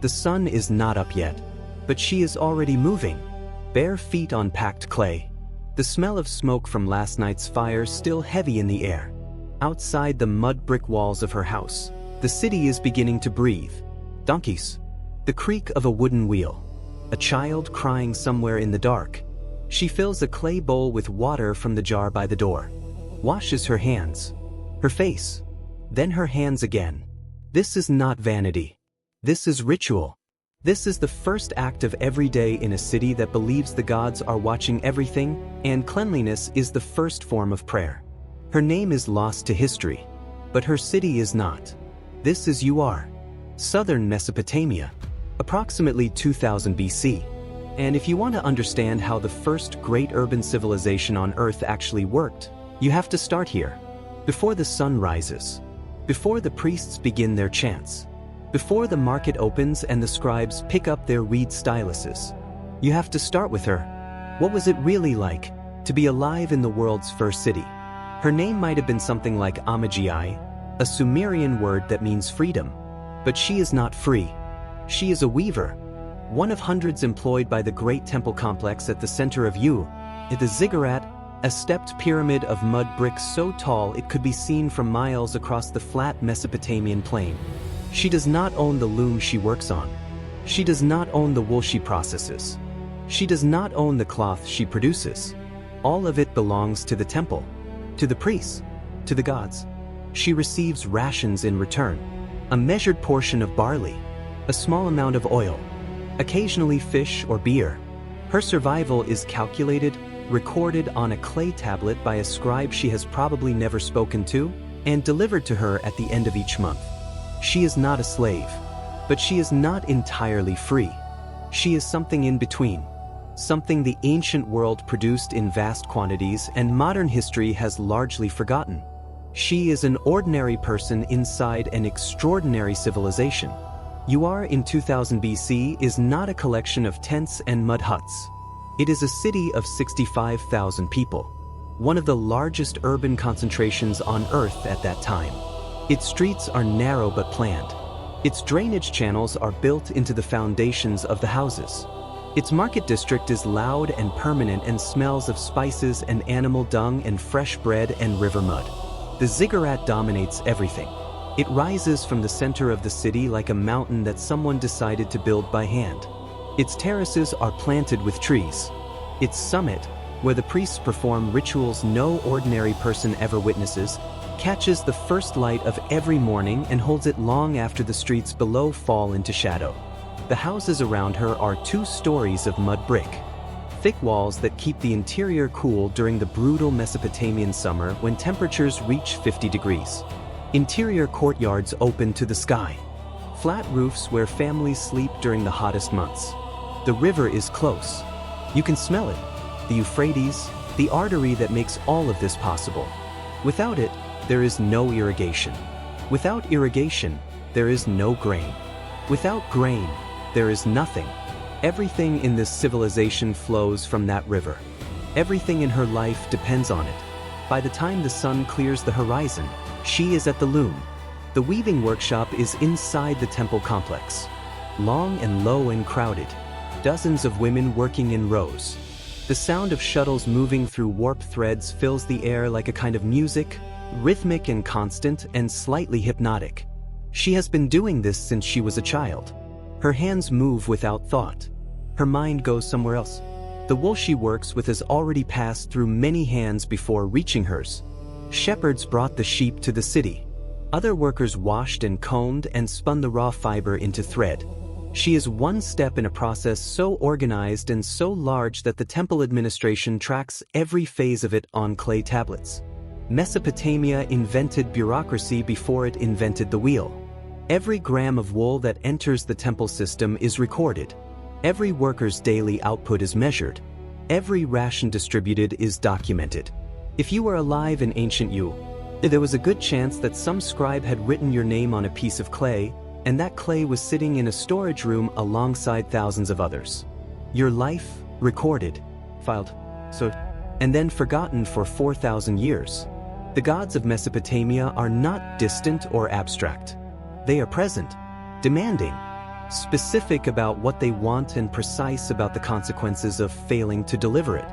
The sun is not up yet, but she is already moving, bare feet on packed clay. The smell of smoke from last night's fire still heavy in the air. Outside the mud brick walls of her house, the city is beginning to breathe. Donkeys. The creak of a wooden wheel. A child crying somewhere in the dark. She fills a clay bowl with water from the jar by the door. Washes her hands. Her face. Then her hands again. This is not vanity. This is ritual. This is the first act of every day in a city that believes the gods are watching everything, and cleanliness is the first form of prayer. Her name is lost to history, but her city is not. This is southern Mesopotamia, approximately 2000 BC. And if you want to understand how the first great urban civilization on Earth actually worked, you have to start here. Before the sun rises. Before the priests begin their chants. Before the market opens and the scribes pick up their reed styluses. You have to start with her. What was it really like to be alive in the world's first city? Her name might have been something like Amagi, a Sumerian word that means freedom. But she is not free. She is a weaver, one of hundreds employed by the great temple complex at the center of the ziggurat, a stepped pyramid of mud bricks so tall it could be seen from miles across the flat Mesopotamian plain. She does not own the loom she works on. She does not own the wool she processes. She does not own the cloth she produces. All of it belongs to the temple, to the priests, to the gods. She receives rations in return, a measured portion of barley, a small amount of oil, occasionally fish or beer. Her survival is calculated, recorded on a clay tablet by a scribe she has probably never spoken to, and delivered to her at the end of each month. She is not a slave, but she is not entirely free. She is something in between, something the ancient world produced in vast quantities and modern history has largely forgotten. She is an ordinary person inside an extraordinary civilization. In 2000 BC is not a collection of tents and mud huts. It is a city of 65,000 people, one of the largest urban concentrations on Earth at that time. Its streets are narrow but planned. Its drainage channels are built into the foundations of the houses. Its market district is loud and permanent and smells of spices and animal dung and fresh bread and river mud. The ziggurat dominates everything. It rises from the center of the city like a mountain that someone decided to build by hand. Its terraces are planted with trees. Its summit, where the priests perform rituals no ordinary person ever witnesses, catches the first light of every morning and holds it long after the streets below fall into shadow. The houses around her are 2 stories of mud brick. Thick walls that keep the interior cool during the brutal Mesopotamian summer when temperatures reach 50 degrees. Interior courtyards open to the sky. Flat roofs where families sleep during the hottest months. The river is close. You can smell it. The Euphrates, the artery that makes all of this possible. Without it, there is no irrigation. Without irrigation, there is no grain. Without grain, there is nothing. Everything in this civilization flows from that river. Everything in her life depends on it. By the time the sun clears the horizon, she is at the loom. The weaving workshop is inside the temple complex. Long and low and crowded. Dozens of women working in rows. The sound of shuttles moving through warp threads fills the air like a kind of music, rhythmic and constant and slightly hypnotic. She has been doing this since she was a child. Her hands move without thought. Her mind goes somewhere else. The wool she works with has already passed through many hands before reaching hers. Shepherds brought the sheep to the city. Other workers washed and combed and spun the raw fiber into thread. She is one step in a process so organized and so large that the temple administration tracks every phase of it on clay tablets. Mesopotamia invented bureaucracy before it invented the wheel. Every gram of wool that enters the temple system is recorded. Every worker's daily output is measured. Every ration distributed is documented. If you were alive in ancient there was a good chance that some scribe had written your name on a piece of clay, and that clay was sitting in a storage room alongside thousands of others. Your life, recorded, filed, and then forgotten for 4,000 years. The gods of Mesopotamia are not distant or abstract. They are present, demanding, specific about what they want and precise about the consequences of failing to deliver it.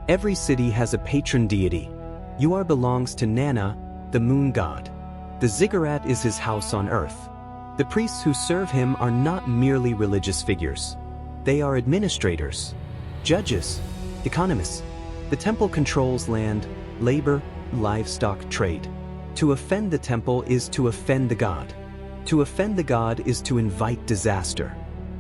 Every city has a patron deity. Uar belongs to Nana, the moon god. The ziggurat is his house on earth. The priests who serve him are not merely religious figures. They are administrators, judges, economists. The temple controls land, labor, livestock trade. To offend the temple is to offend the god. To offend the god is to invite disaster,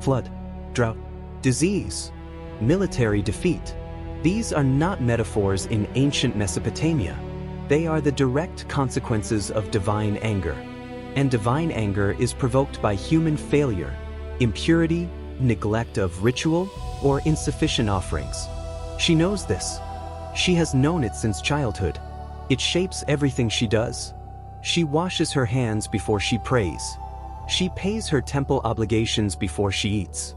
flood, drought, disease, military defeat. These are not metaphors in ancient Mesopotamia. They are the direct consequences of divine anger. And divine anger is provoked by human failure, impurity, neglect of ritual, or insufficient offerings. She knows this. She has known it since childhood. It shapes everything she does. She washes her hands before she prays. She pays her temple obligations before she eats.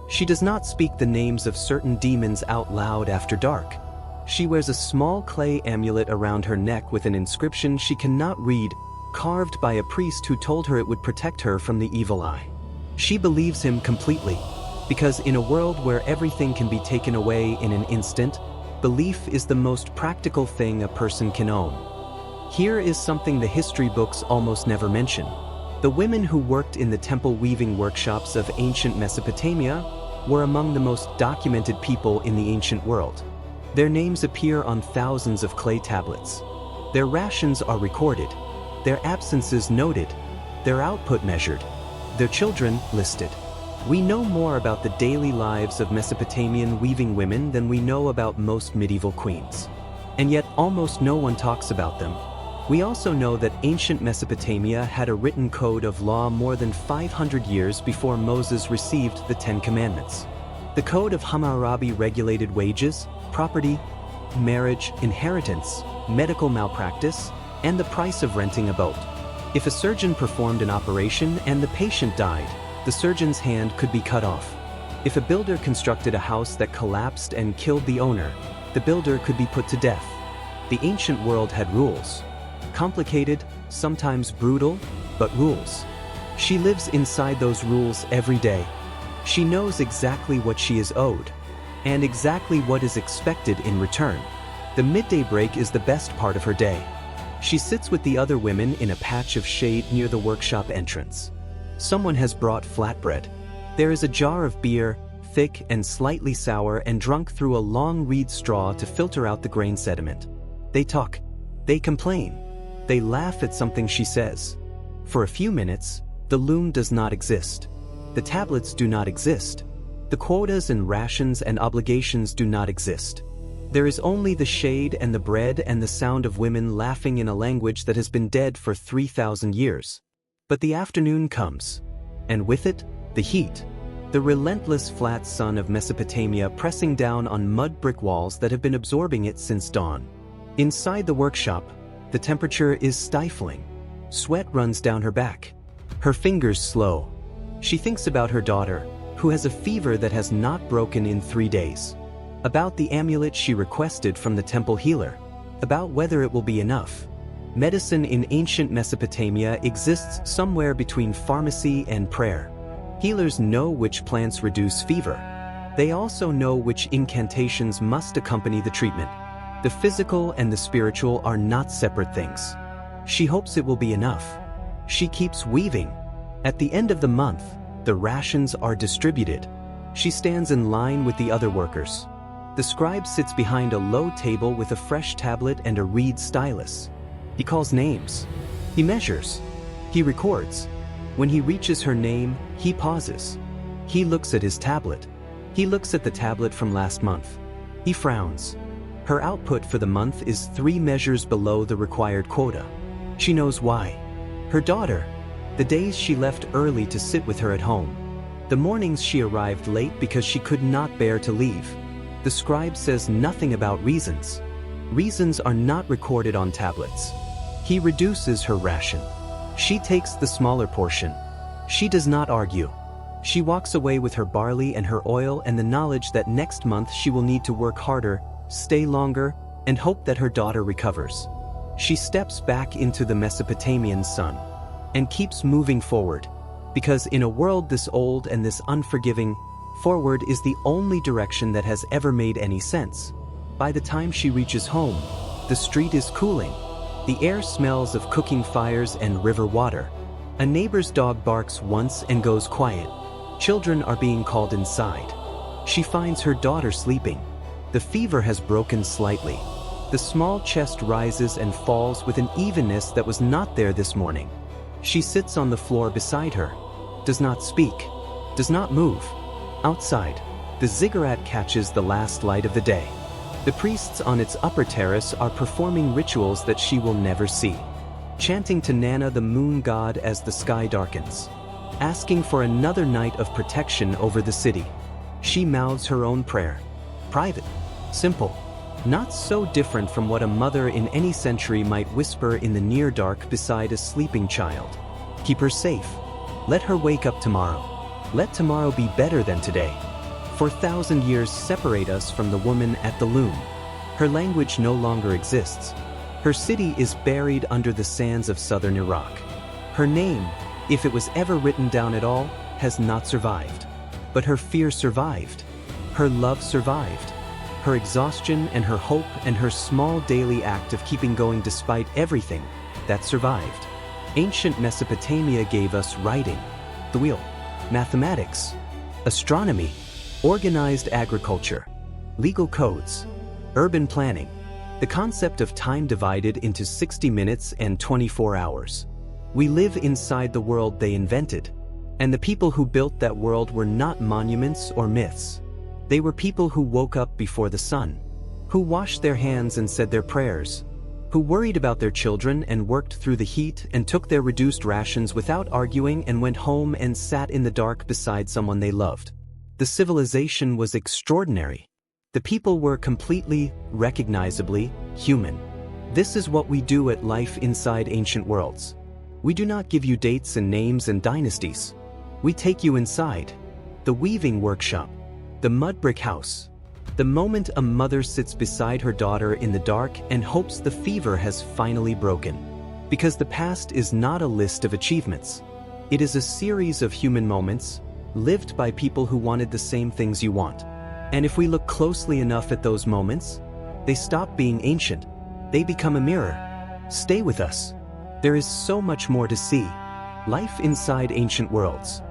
She does not speak the names of certain demons out loud after dark. She wears a small clay amulet around her neck with an inscription she cannot read, carved by a priest who told her it would protect her from the evil eye. She believes him completely, because in a world where everything can be taken away in an instant, belief is the most practical thing a person can own. Here is something the history books almost never mention. The women who worked in the temple weaving workshops of ancient Mesopotamia were among the most documented people in the ancient world. Their names appear on thousands of clay tablets. Their rations are recorded, their absences noted, their output measured, their children listed. We know more about the daily lives of Mesopotamian weaving women than we know about most medieval queens. And yet almost no one talks about them. We also know that ancient Mesopotamia had a written code of law more than 500 years before Moses received the Ten Commandments. The Code of Hammurabi regulated wages, property, marriage, inheritance, medical malpractice, and the price of renting a boat. If a surgeon performed an operation and the patient died, the surgeon's hand could be cut off. If a builder constructed a house that collapsed and killed the owner, the builder could be put to death. The ancient world had rules. Complicated, sometimes brutal, but rules. She lives inside those rules every day. She knows exactly what she is owed, and exactly what is expected in return. The midday break is the best part of her day. She sits with the other women in a patch of shade near the workshop entrance. Someone has brought flatbread. There is a jar of beer, thick and slightly sour and drunk through a long reed straw to filter out the grain sediment. They talk. They complain. They laugh at something she says. For a few minutes, the loom does not exist. The tablets do not exist. The quotas and rations and obligations do not exist. There is only the shade and the bread and the sound of women laughing in a language that has been dead for 3,000 years. But the afternoon comes, and with it, the heat. The relentless flat sun of Mesopotamia pressing down on mud brick walls that have been absorbing it since dawn. Inside the workshop, the temperature is stifling. Sweat runs down her back. Her fingers slow. She thinks about her daughter, who has a fever that has not broken in 3 days. About the amulet she requested from the temple healer. About whether it will be enough. Medicine in ancient Mesopotamia exists somewhere between pharmacy and prayer. Healers know which plants reduce fever. They also know which incantations must accompany the treatment. The physical and the spiritual are not separate things. She hopes it will be enough. She keeps weaving. At the end of the month, the rations are distributed. She stands in line with the other workers. The scribe sits behind a low table with a fresh tablet and a reed stylus. He calls names. He measures. He records. When he reaches her name, he pauses. He looks at his tablet. He looks at the tablet from last month. He frowns. Her output for the month is 3 measures below the required quota. She knows why. Her daughter. The days she left early to sit with her at home. The mornings she arrived late because she could not bear to leave. The scribe says nothing about reasons. Reasons are not recorded on tablets. He reduces her ration. She takes the smaller portion. She does not argue. She walks away with her barley and her oil and the knowledge that next month she will need to work harder, stay longer, and hope that her daughter recovers. She steps back into the Mesopotamian sun and keeps moving forward, Because in a world this old and this unforgiving, forward is the only direction that has ever made any sense. By the time she reaches home, the street is cooling. The air smells of cooking fires and river water. A neighbor's dog barks once and goes quiet. Children are being called inside. She finds her daughter sleeping. The fever has broken slightly. The small chest rises and falls with an evenness that was not there this morning. She sits on the floor beside her, does not speak, does not move. Outside, the ziggurat catches the last light of the day. The priests on its upper terrace are performing rituals that she will never see, chanting to Nana the moon god as the sky darkens, asking for another night of protection over the city. She mouths her own prayer. Private, simple, not so different from what a mother in any century might whisper in the near dark beside a sleeping child. Keep her safe. Let her wake up tomorrow. Let tomorrow be better than today. 4,000 years separate us from the woman at the loom. Her language no longer exists. Her city is buried under the sands of southern Iraq. Her name, if it was ever written down at all, has not survived. But her fear survived. Her love survived. Her exhaustion and her hope and her small daily act of keeping going despite everything, that survived. Ancient Mesopotamia gave us writing, the wheel, mathematics, astronomy, organized agriculture, legal codes, urban planning, the concept of time divided into 60 minutes and 24 hours. We live inside the world they invented, and the people who built that world were not monuments or myths. They were people who woke up before the sun, who washed their hands and said their prayers, who worried about their children and worked through the heat and took their reduced rations without arguing and went home and sat in the dark beside someone they loved. The civilization was extraordinary. The people were completely, recognizably, human. This is what we do at Life Inside Ancient Worlds. We do not give you dates and names and dynasties. We take you inside. The weaving workshop. The mud brick house. The moment a mother sits beside her daughter in the dark and hopes the fever has finally broken. Because the past is not a list of achievements. It is a series of human moments, lived by people who wanted the same things you want. And if we look closely enough at those moments, they stop being ancient. They become a mirror. Stay with us. There is so much more to see. Life Inside Ancient Worlds.